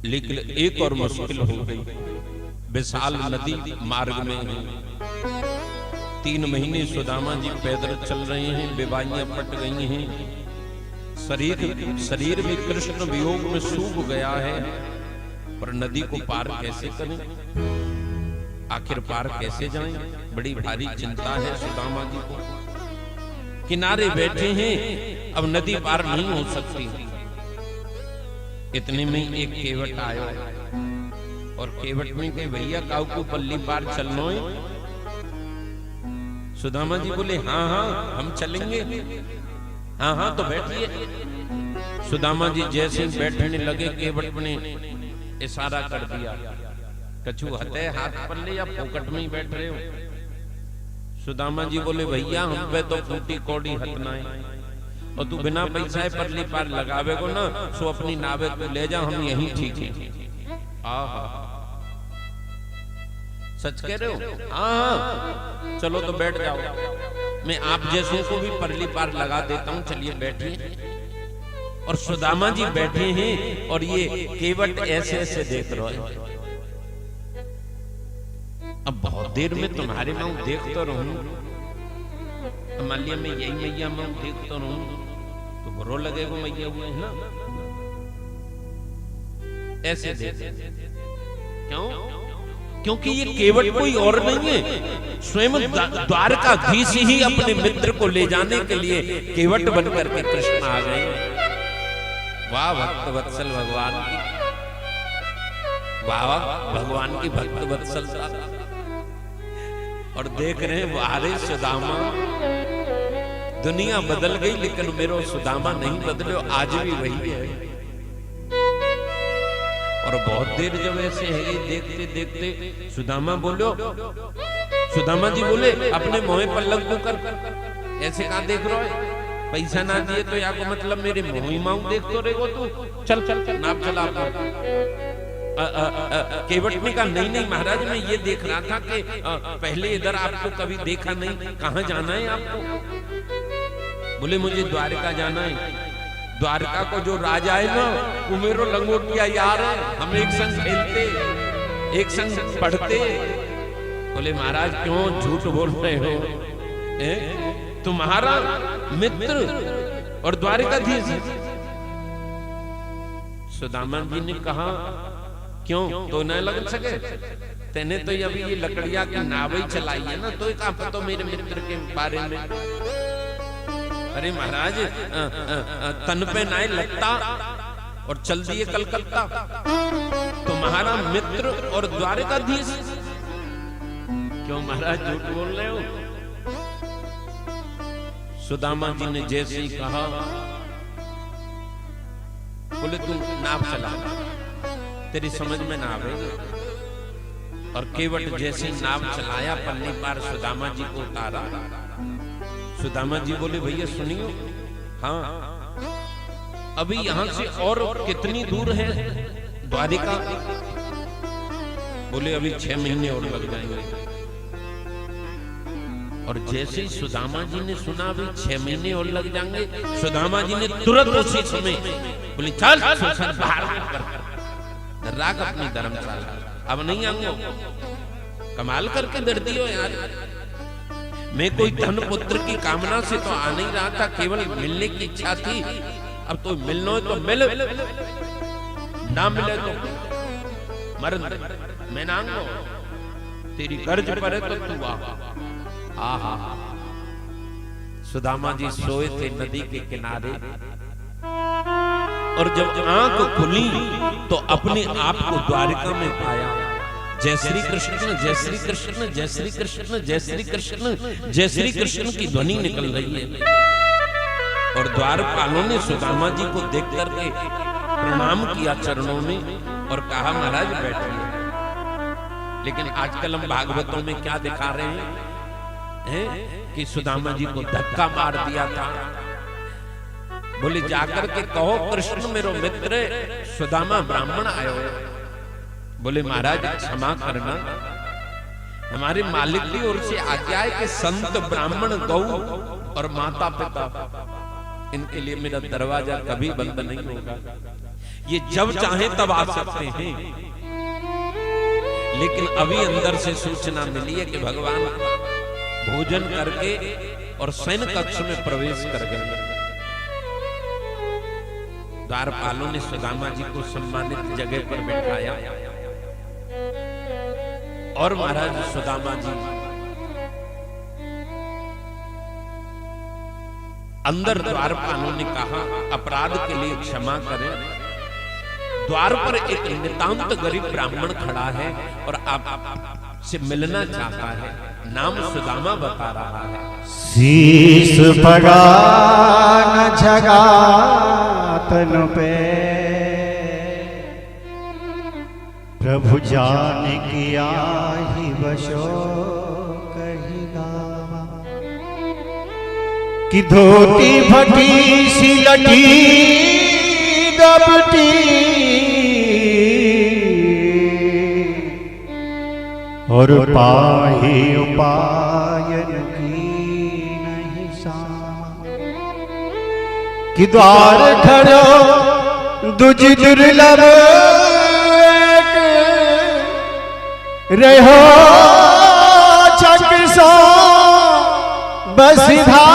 लेकिन एक और मुश्किल हो गई। विशाल नदी मार्ग में है। 3 महीने सुदामा जी पैदल चल रहे हैं, बेवाइयां पट गई हैं, शरीर भी कृष्ण वियोग में सूख गया है, पर नदी को पार कैसे करें, आखिर पार कैसे जाएं? बड़ी भारी चिंता है सुदामा जी को। किनारे बैठे हैं, अब नदी पार नहीं हो सकती। इतने में एक केवट आयो और केवट में कहे, भैया काऊ को पल्ली पार चलनो है। सुदामा जी बोले, हाँ हाँ हम चलेंगे, हाँ हाँ तो बैठिए। सुदामा जी जैसे ही बैठने लगे, केवट ने इशारा कर दिया, कछु हते हाथ पल्ले या पोकट में ही बैठ रहे हो। सुदामा जी बोले, भैया हम पे तो फूटी कौड़ी हतना है, और तू बिना पैसा पल्ली पार लगावे को ना, सो अपनी नावे तू ले जा, हम यहीं ठीक है। आहा, सच कह रहे हो? हाँ चलो तो बैठ जाओ, मैं आप जैसों को भी परली पार लगा देता हूं, चलिए बैठिए। और सुदामा जी बैठे हैं और ये केवट ऐसे ऐसे देख रहे हैं। अब बहुत देर में तुम्हारे मैं देख तो रहूं, मान लिया मैं यही मैया मैं देख तो रहूं तो बुरा लगेगा, मैया हुए है ना, ऐसे देख। क्यों? क्योंकि ये केवट कोई और नहीं है, स्वयं द्वारकाधीश ही अपने मित्र को ले जाने के लिए केवट बनकर के कृष्ण आ गए। वाह भक्त वत्सल भगवान की, वाह भगवान की भक्त वत्सलता। और देख रहे हैं वारे सुदामा, दुनिया बदल गई लेकिन मेरो सुदामा नहीं बदले, आज भी वही है। और बहुत देर जब ऐसे है देखते देखते सुदामा बोलो, सुदामा जी बोले, अपने मोहे पल्लव को कर, ऐसे कहां देख रहे हो? पैसा ना दिए तो या को मतलब मेरे मोही माऊ देख तो रहेगो तू, चल चल चल नाप चला। केवट ने कहा, नहीं नहीं महाराज, मैं ये देख रहा था कि पहले इधर आपको कभी देखा नहीं, कहां जाना है आपको? बोले मुझे द्वारका जाना है। द्वारका को जो राजा है ना, वो मेरो लंगोटिया यार है, हम एक संग खेलते, एक संग पढ़ते। बोले महाराज क्यों झूठ बोल रहे हो? तुम्हारा मित्र और द्वारकाधीश। सुदामा जी ने कहा, क्यों तो न लग सके? तेने तो अभी ये लकड़िया की नाव चलाई है ना, तो कहा पता मेरे मित्र के बारे में। अरे महाराज तन पे नाए लगता और चल दिए कलकत्ता, तुम्हारा मित्र और द्वारकाधीश। क्यों महाराज झूठ बोल रहे हो? सुदामा जी ने जैसे ही कहा, बोले तू नाव चला, तेरी समझ में ना आवेगी। और केवट जैसे नाव चलाया, पल्ली पार सुदामा जी को उतारा। सुदामा जी बोले, भैया सुनियो, हाँ अभी यहां से और कितनी दूर है द्वारिका? बोले अभी 6 महीने और लग जाएंगे। और जैसे ही सुदामा जी ने सुना अभी 6 महीने और लग जाएंगे, सुदामा जी ने तुरंत उसी समय बोले, चल बाहर राग अपनी धर्मशाला, अब नहीं आऊंगा। कमाल करके डर दियो यार, मैं कोई धन पुत्र की कामना से तो आ नहीं रहा था, केवल मिलने की इच्छा थी। अब तो मिलना है तो मिल, ना मिले तो मर, मैं ना आऊंगा, तेरी गर्ज पर है तो तू आ। आहा, सुदामा जी सोए थे नदी के किनारे, और जब आंख खुली तो अपने आप को द्वारिका में पाया। जय श्री कृष्ण, जय श्री कृष्ण, जय श्री कृष्ण, जय श्री कृष्ण, जय श्री कृष्ण की ध्वनि निकल रही है। और द्वारपालों ने सुदामा जी को देख करके प्रणाम किया चरणों में और कहा, महाराज बैठिए। लेकिन आजकल हम भागवतों में क्या दिखा रहे हैं कि सुदामा जी को धक्का मार दिया था। बोले जाकर के कहो कृष्ण मेरो मित्र सुदामा ब्राह्मण आयो है। बोले महाराज क्षमा करना, हमारे मालिक की ओर से आज्ञा है कि संत ब्राह्मण गौ और माता पिता इनके लिए मेरा दरवाजा कभी बंद नहीं होगा। ये जब चाहे तब आ सकते हैं, लेकिन अभी अंदर से सूचना मिली है कि भगवान भोजन करके और शयन कक्ष में प्रवेश कर गए। द्वारपालों ने सुदामा जी को सम्मानित जगह पर बैठाया और महाराज सुदामा जी अंदर द्वारपालों ने कहा अपराध के लिए क्षमा करें, द्वार पर एक नितांत गरीब ब्राह्मण खड़ा है और आप से मिलना चाहता है, नाम सुदामा बता रहा है। शीश पगा न झगा तन पे, प्रभु जान किया ही बशो कही गावा, कि धोती फटी सी लटी दबटी, और पाही उपायन की नहीं सामा, कि द्वार खड़ो दुज दुर्लभ रहो छक सो बसिधा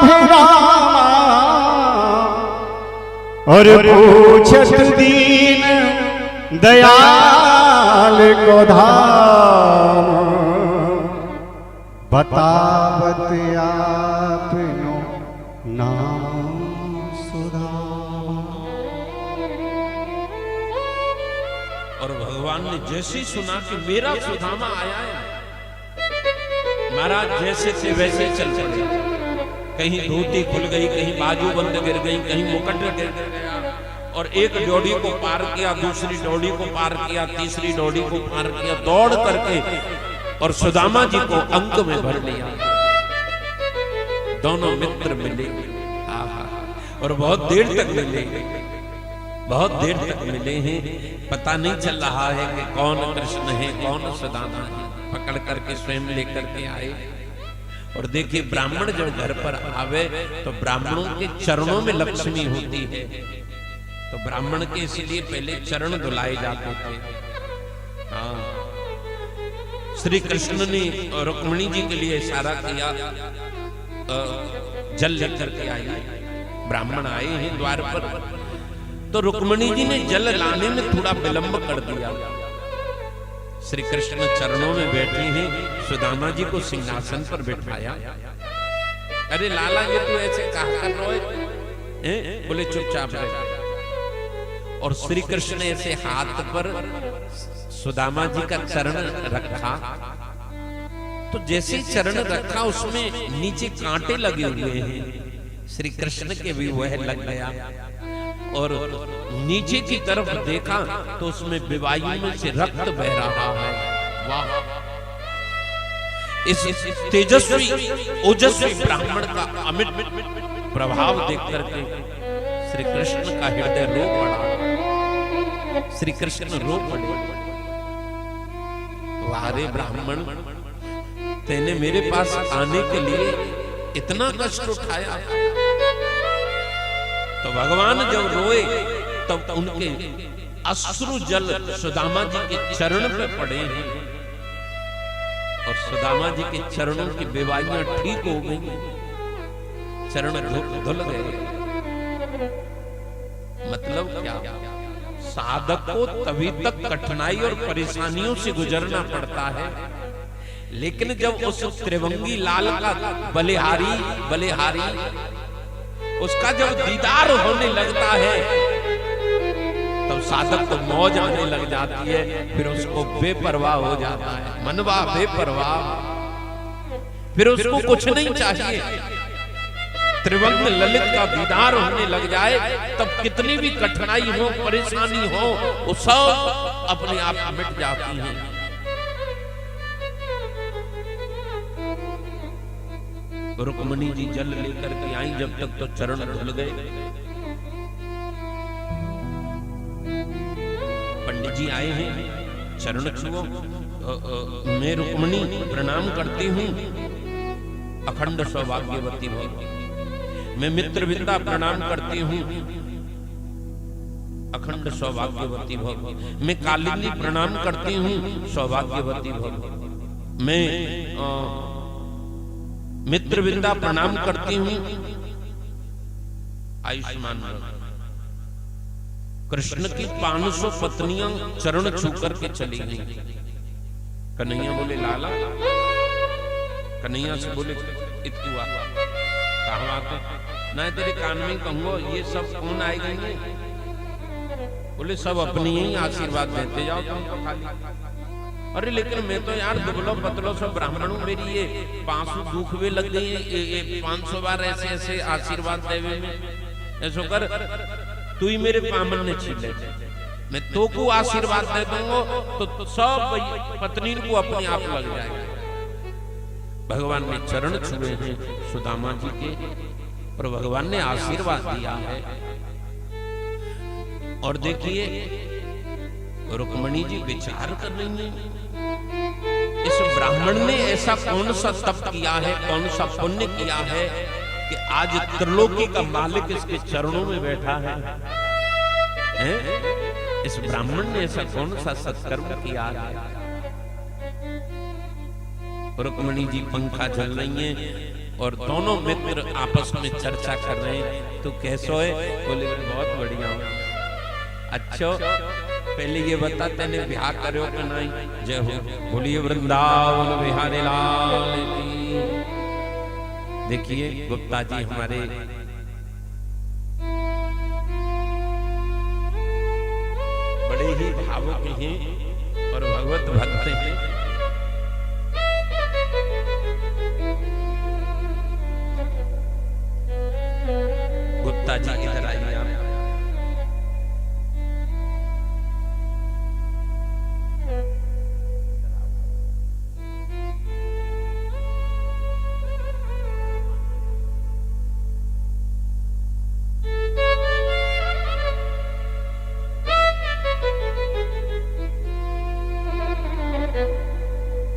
भिरामा, और पूछत दीन दयाल को धाम, बतावत आपनो नाम सुदामा। और भगवान ने जैसे सुना कि मेरा सुदामा आया है, महाराज जैसे थे वैसे चल पड़े। कहीं धोती खुल गई, कहीं बाजू बंद गिर गई, कहीं मुकुट गिर गया, और एक डोडी को पार किया, दूसरी डोडी को पार किया, तीसरी डोडी को पार किया, दौड़ करके और सुदामा जी को अंक में भर लिया। दोनों मित्र मिले, और बहुत देर तक मिले, बहुत देर तक मिले हैं। पता नहीं चल रहा है कि कौन कृष्ण है कौन सुदामा है। पकड़ करके स्वयं लेकर के आए। और देखिए ब्राह्मण जब घर पर आवे तो ब्राह्मणों के चरणों में लक्ष्मी होती है, तो ब्राह्मण के इसलिए पहले चरण धुलाए जाते थे। हाँ, श्री कृष्ण ने रुक्मिणी जी के लिए इशारा किया, जल लेकर के आई। ब्राह्मण आए हैं द्वार पर, तो रुक्मिणी जी ने जल लाने में थोड़ा विलंब कर दिया। श्री कृष्ण चरणों में बैठे हैं, सुदामा जी को सिंहासन पर बैठाया। अरे लाला ये तू ऐसे कहा कर रहे हैं? बोले चुपचाप रहे। और श्री कृष्ण ने ऐसे हाथ पर सुदामा जी का चरण रखा, तो जैसे चरण रखा उसमें नीचे कांटे लगे हुए हैं। श्री कृष्ण के भी वह लग गया, और नीचे की तरफ देखा तो उसमें विवायु में से रक्त बह रहा है। वाह! इस तेजस्वी ओजस्वी ब्राह्मण का अमित प्रभाव देख करके श्री कृष्ण का हृदय रो पड़ा। श्री कृष्ण रो पड़े। वारे ब्राह्मण, तेने मेरे पास आने के लिए इतना कष्ट उठाया। तो भगवान जब रोए तब उनके अश्रु जल सुदामा जी के चरण पे पड़े हैं, और सुदामा जी के चरणों की बीमारियां ठीक हो गई, चरण धुल गए। मतलब क्या? साधक को तभी तक कठिनाई और परेशानियों से गुजरना पड़ता है, लेकिन जब उस त्रिभंगी लाल का बलिहारी उसका जब दीदार होने लगता है तब साधक को मौज आने लग जाती है, फिर उसको बेपरवाह हो जाता है। मनवा बेपरवाह, फिर उसको कुछ नहीं चाहिए। त्रिभंग ललित का दीदार होने लग जाए तब कितनी भी कठिनाई हो, परेशानी हो, वो सब अपने आप मिट जाती है। रुक्मिणी जी जल लेकर के आई, जब तक तो चरण धुल गए। पंडित जी आए हैं, चरण छुओ। मैं रुक्मिणी प्रणाम करती हूँ, अखंड सौभाग्यवती भव। मैं मित्रविंदा प्रणाम करती हूँ, अखंड सौभाग्यवती भव। मैं कालिंदी प्रणाम करती हूँ, सौभाग्यवती भव। मैं मित्रविंदा प्रणाम करती हूँ, आयुष्मान भव। कृष्ण की 500 पत्नियां चरण छू करके चली गई। कन्हैया बोले लाला, कन्हैया से बोले इतुआ कहाँ आते ना, तेरे कान में कहूंगा ये सब कौन आए गए? बोले सब अपनी ही आशीर्वाद देते जाओ तुम तो खाली। अरे लेकिन मैं तो यार दुबलो पतलो सब ब्राह्मण हूं, मेरी ये 500 दुख वे लग गई है, ये 500 बार ऐसे ऐसे आशीर्वाद देवे में। ऐसो कर तू ही मेरे पामन ने छीले, मैं तो को आशीर्वाद दे दूंगा तो सब पत्नी को अपने आप लग जाएगा। भगवान ने चरण छुए हैं सुदामा जी के, और भगवान ने आशीर्वाद दिया है। और देखिए रुक्मणी जी विचार कर रही हैं, इस ब्राह्मण ने ऐसा कौन सा तप किया है, कौन सा पुण्य किया है कि आज त्रिलोकी का मालिक इसके चरणों में बैठा है, हैं? इस ब्राह्मण ने ऐसा कौन सा सत्कर्म किया है? रुक्मणी जी पंखा झल रही हैं और दोनों मित्र आपस में चर्चा कर रहे हैं। तो कैसो है? बोले बहुत बढ़िया हूं। अच्छा पहले ये बता तेने ब्याह करो कि नहीं? जय हो, बोलिए वृंदावन बिहारी लाल की। देखिए गुप्ता जी हमारे बड़े ही भावुक हैं और भगवत भक्त हैं। गुप्ता जी इधर आइए आप।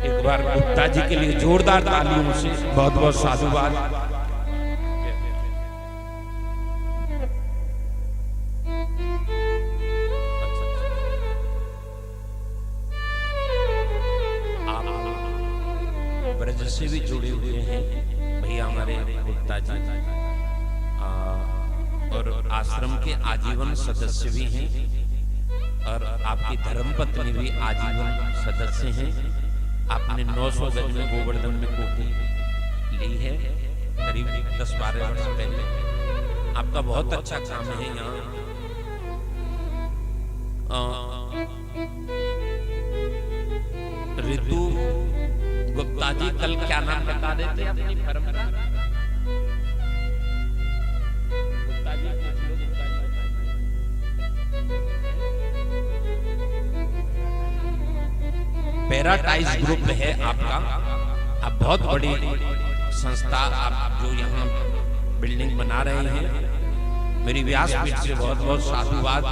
एक बार गुप्ता जी के लिए जोरदार तालियों से बहुत बहुत साधुवाद। ब्रज से भी जुड़े हुए हैं भैया हमारे गुप्ता जी, और आश्रम के आजीवन सदस्य भी हैं, और आपकी धर्मपत्नी भी आजीवन सदस्य हैं। आपने 900 गज में गोवर्धन में कोठी ली है करीब 10-12 वर्ष पहले। आपका बहुत अच्छा काम है यहाँ। ऋतु गुप्ता जी कल क्या नाम बता रहे थे अपनी फर्म का? गुप्ता जी पैराडाइज ग्रुप है आपका। आप बहुत बड़ी संस्था, आप जो यहाँ बिल्डिंग बना रहे हैं, मेरी व्यासपीठ से बहुत बहुत साधुवाद।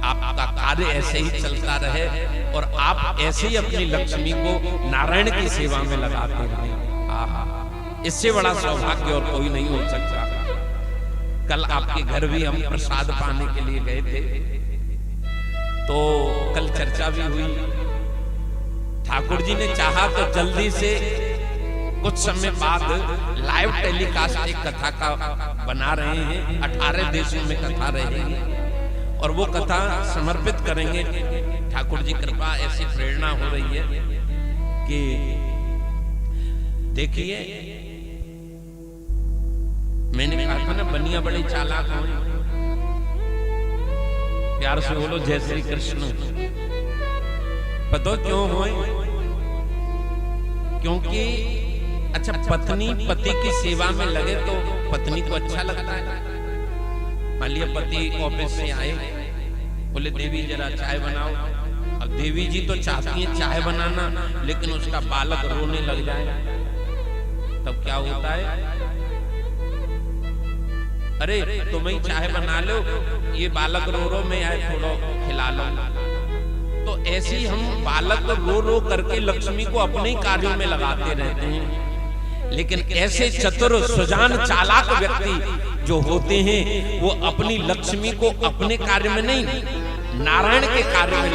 आपका कार्य ऐसे ही चलता रहे और आप ऐसे ही अपनी लक्ष्मी को नारायण की सेवा में लगाते रहे। इससे बड़ा सौभाग्य और कोई नहीं हो सकता। कल आपके घर भी हम प्रसाद पाने के लिए गए थे, तो कल चर्चा भी हुई। ठाकुर जी ने चाहा तो जल्दी से कुछ समय बाद लाइव टेलीकास्ट एक कथा का बना रहे हैं। 18 देशों में कथा रहेगी और वो कथा समर्पित करेंगे। ठाकुर जी कृपा ऐसी प्रेरणा हो रही है कि देखिए, मैंने कहा था ना बनिया बड़ी चालाक हो। प्यार से बोलो जय श्री कृष्ण। पता क्यों हो? क्योंकि अच्छा पत्नी पति की सेवा में लगे तो पत्नी को अच्छा लगता है। मान लिया पति ऑफिस से आए, बोले देवी जरा चाय बनाओ। अब देवी जी तो चाहती है चाय बनाना, लेकिन उसका बालक रोने लग जाए, तब क्या होता है? अरे तुम ही चाय बना लो, ये बालक रो रो मैं आए थोड़ा खिला लो। तो ऐसे ही हम बालक रो रो करके लक्ष्मी को अपने कार्यों में लगाते रहते हैं। लेकिन ऐसे चतुर सुजान चालाक व्यक्ति जो होते हैं वो अपनी लक्ष्मी को अपने कार्य में नहीं, नारायण के कार्य में